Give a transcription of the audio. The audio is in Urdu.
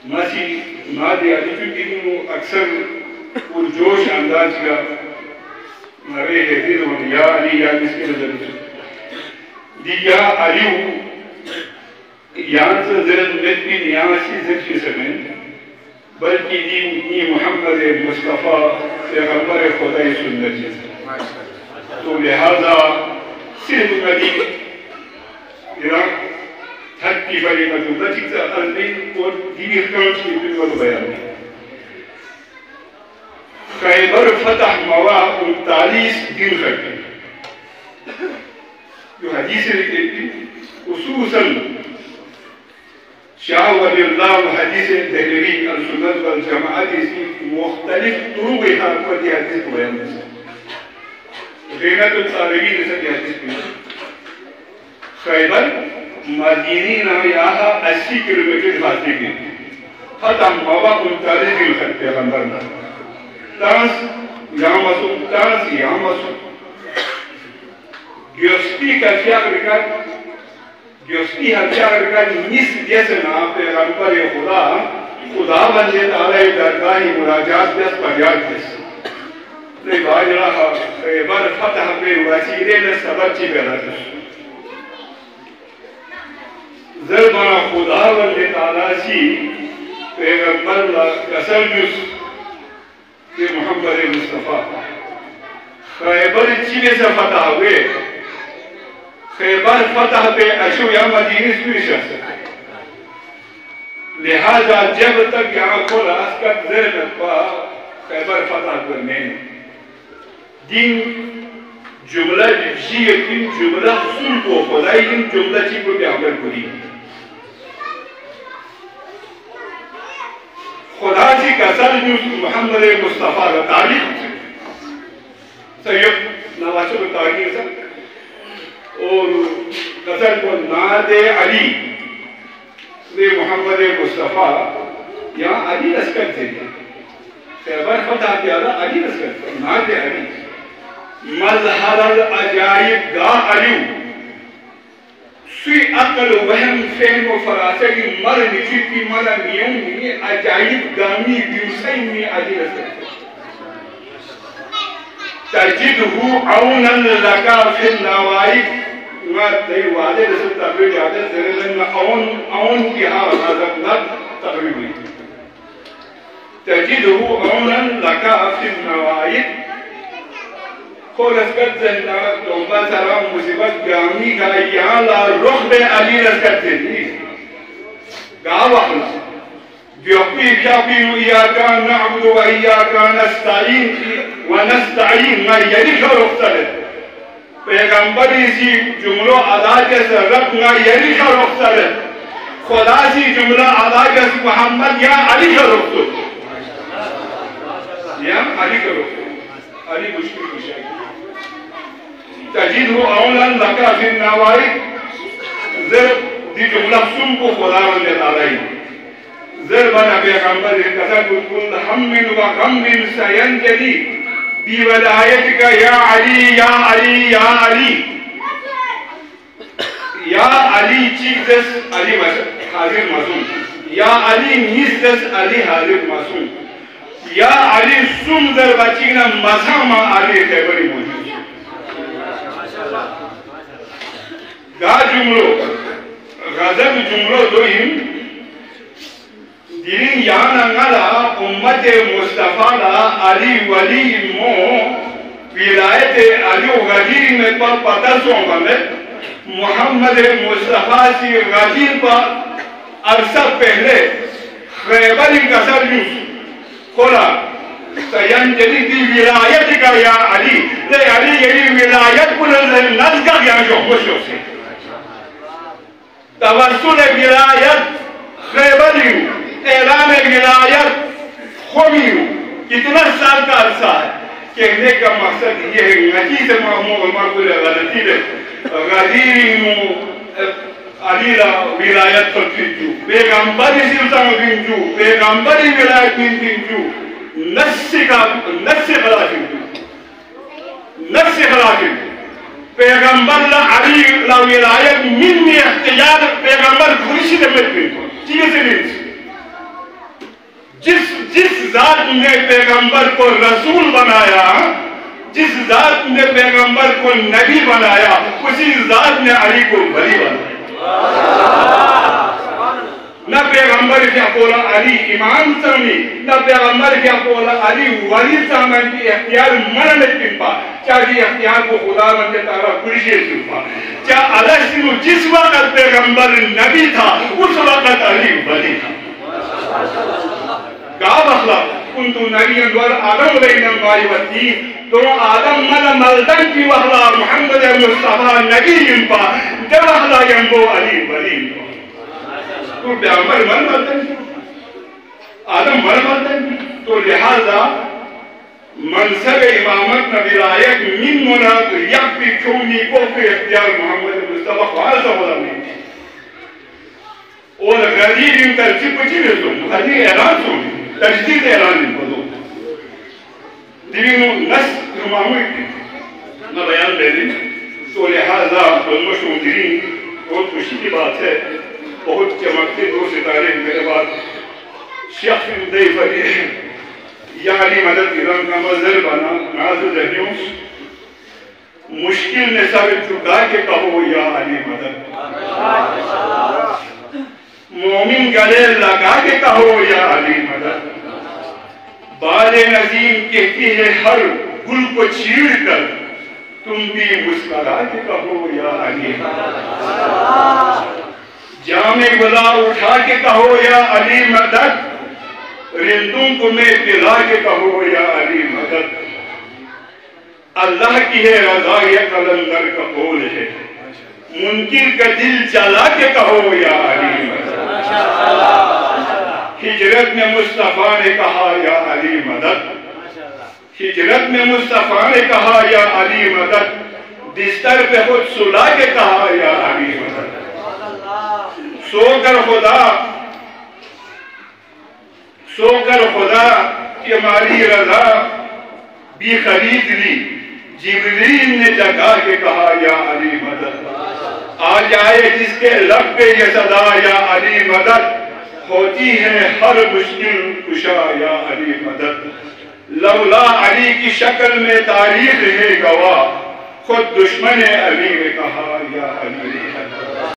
نادي علی چونکہ انہوں اکثر پرجوش انداز کا نرے حیدر ہوں یا علی یا جس کے نظر دی یا علیو یہاں سے زرد نتبین یہاں سی زرشی سمین بلکہ دی محمد مصطفیٰ پیغمبر خدای سنت جیسا تو لہذا صرف قدیم ایران حق کی فریقت ہوتا چکتا ازمین اور دیوی اخکانس کی بلوت بیان ہے خیبر فتح مواہ 39 دن خرکی جو حدیث لکھتے تھی خصوصاً شاہ ولی اللہ و حدیث دہلوی السنت والجماعت اس کی مختلف طرق حق پر یہ حدیث کو بیان ہے غیرت الطالبی نے سب یہ حدیث کو خیبر مدینی نامی آہا 80 کلومیٹر فاصلے کی فتح مواہ 39 دن خرک پیغمبر نہ تانس یہاں مسوم تانس یہاں مسوم گیوستی کا شیعہ رکھا گیوستی ہتھیار رکھا نس جیسے نا پیغمبر خدا بندے تعالی درگاہی مراجات جس پریاد جس تو باجرہ خیبر فتح پہ وسیلے نے سبب چی پیدا جس ضربنا خدا بندے تعالی سی پیغمبر قسم جس کہ محمد مصطفیٰ خیبر چینے سے فتح ہوئے خیبر فتح پہ اشو یا مدینی سوئی شخص لہذا جب تک یہاں کو راسکت زرنت پا خیبر فتح کرنے دین جملہ جبشیتی جملہ حصول کو خدای دین جملہ چی کو بیعمل کری خدا جی کا سر جو محمد مصطفیٰ کا تاریخ سید نواشو کا تاریخ سر اور قصر کو ناد علی نے محمد مصطفیٰ یہاں علی رسکت سے خیبر فتح کیا تھا علی رسکت ناد علی مظہر العجائب گاہ علیو سوی عقل وهم فهم و فراسگی مر نشیتی مر میون میں عجائب گامی بیوسائی میں علی رسکت تجدہو عونا لکا فی النوائب ما تی وعدے رسل تقریب جاتے زرزن عون کی ہاں نازک نت تقریب ہوئی تجدہو عونا لکا فی النوائب خور اسکت زندارت دومبا سلام مصیبت گامی کا یہاں لا رخ بے علی رسکت زندی گاہ وقلا بیوقی شاقین ایاکا نعبد و ایاکا نستعین و نستعین ما یریش رخ سلت پیغمبری سی جملو ادا جیسے رب ما یریش رخ سلت خدا سی جملہ ادا جیسے محمد یا علی کا رخ سلت یا علی کا رخ سلت علی مشکل کشائی تجید ہو اولاً لکا فی النوائی ضرب دی جملہ سن کو خدا ولی تعالی ضربنا پیغمبر قصد کل ہم و غم سینجلی بی ولایت کا یا علی یا علی یا علی یا علی چیز دس علی حاضر معصوم یا علی نیز دس علی حاضر معصوم یا علی سن ضربہ چینا مذہم علی خیبری موجود گا جملو غضب جملو دوئیم دین یان انگلا امت مصطفیٰ لا علی ولی مو ولایت علی و غدیر میں پر پتہ سونگا میں محمد مصطفیٰ سی غدیر پر عرصہ پہلے خیبر انکسر جوس کھولا سینجلی دی ولایت کا یا علی تے علی یہی ولایت پر نزگا گیا جو خوشو سے توسل ولایت خیبری اعلان ولایت خومیو کتنا سال کا عرصہ ہے کہنے کا مقصد یہ ہے نتیجہ محمود مرکل غلطی ہے غدیر علیلہ ولایت پر تنجو پیغمبری سلطان تنجو پیغمبری ولایت تنجو نفس خلافی نفس خلافی پیغمبر لا علی لا ولایت منی احتجار پیغمبر خورشی دمت بینکو چیئے سے نہیں ذات نے پیغمبر کو رسول بنایا، جس ذات نے پیغمبر کو نبی بنایا، اسی ذات نے علی کو ولی بنایا۔ نہ پیغمبر کیا بولا علی امام سمی، نہ پیغمبر کیا بولا علی ولی سامن کی اختیار مرنے کنپا، چاہیے اختیار کو خدا من کے تعالیٰ کرشے سنپا، چاہ علیہ سنو جس وقت پیغمبر نبی تھا اس وقت علی ولی تھا۔ کہا بخلا کنتو نبی انور آدم علیہ السلام تو آدم من ملدن کی وخلا محمد مصطفیٰ نبی انپا دے وخلا ینبو علی ولی انپا۔ تو پیغمبر مر ملتے ہیں، آدم مر ملتے ہیں، تو لہذا منصب امامت نبیلایت من مناد یک بھی کیونی کو کہ اختیار محمد مصطفیٰ خواہ سا ہوتا نہیں تھی۔ اور غریب ان ترسیب پچی میں سن، حدیث اعلان سن، تجدید اعلان ان کو دو دیوینو نس نماؤں کی نہ بیان دے دیں۔ تو لہذا علمش مدرین بہت خوشی کی بات ہے، بہت چمکتے دو ستارے میرے بعد شیخ دے فری یا علی مدد ایران کا مظہر بنا ناز ذہنیوں مشکل نے سر چکا کے کہو یا علی مدد، مومن گلے لگا کے کہو یا علی مدد، بال نظیم کہتی ہے ہر گل کو چیر کر تم بھی مسکرا کے کہو یا علی مدد، جام گلا اٹھا کے کہو یا علی مدد، رندوں کو میں پلا کے کہو یا علی مدد، اللہ کی ہے رضا یہ قلندر کا قول ہے، منکر کا دل جلا کے کہو یا علی مدد، ہجرت میں مصطفیٰ نے کہا یا علی مدد، ہجرت میں مصطفیٰ نے کہا یا علی مدد، بستر پہ خود سلا کے کہا یا علی مدد، سو کر خدا کہ ہماری رضا بھی خرید لی، جبریل نے جگا کے کہا یا علی مدد، آ جائے جس کے لب پہ یہ صدا یا علی مدد، ہوتی ہے ہر مشکل کشا یا علی مدد، لولا علی کی شکل میں تاریخ ہے گواہ، خود دشمن علی نے کہا یا علی مدد۔